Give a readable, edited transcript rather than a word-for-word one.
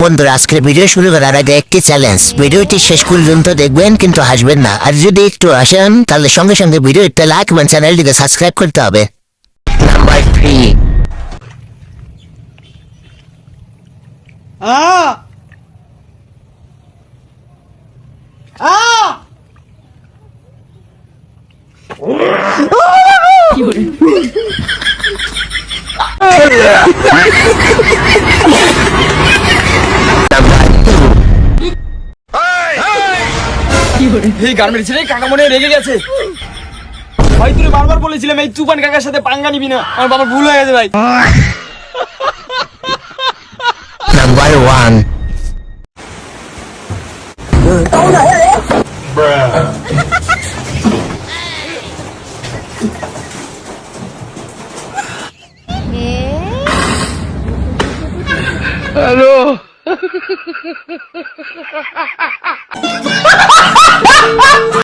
বন্ধুরা, আজকের ভিডিও শুরু করার আগে একটি চ্যালেঞ্জ। ভিডিওটি শেষ পর্যন্ত দেখবেন কিন্তু হাসবেন না, আর যদি একটু হাসেন তাহলে সঙ্গে সঙ্গে ভিডিওতে লাইক এবং চ্যানেলটিকে সাবস্ক্রাইব করতে হবে। নাম্বার 3। এই গার্মেন্টস ছেড়ে কাকা মনে হয় রেগে গেছে। ভাই তুই বারবার বলেছিলাম এই তুফান কাকার সাথে পাঙ্গা নিবি না, আমার বাবার ভুল হয়ে গেছে ভাই। নাম্বার 1। হ্যালো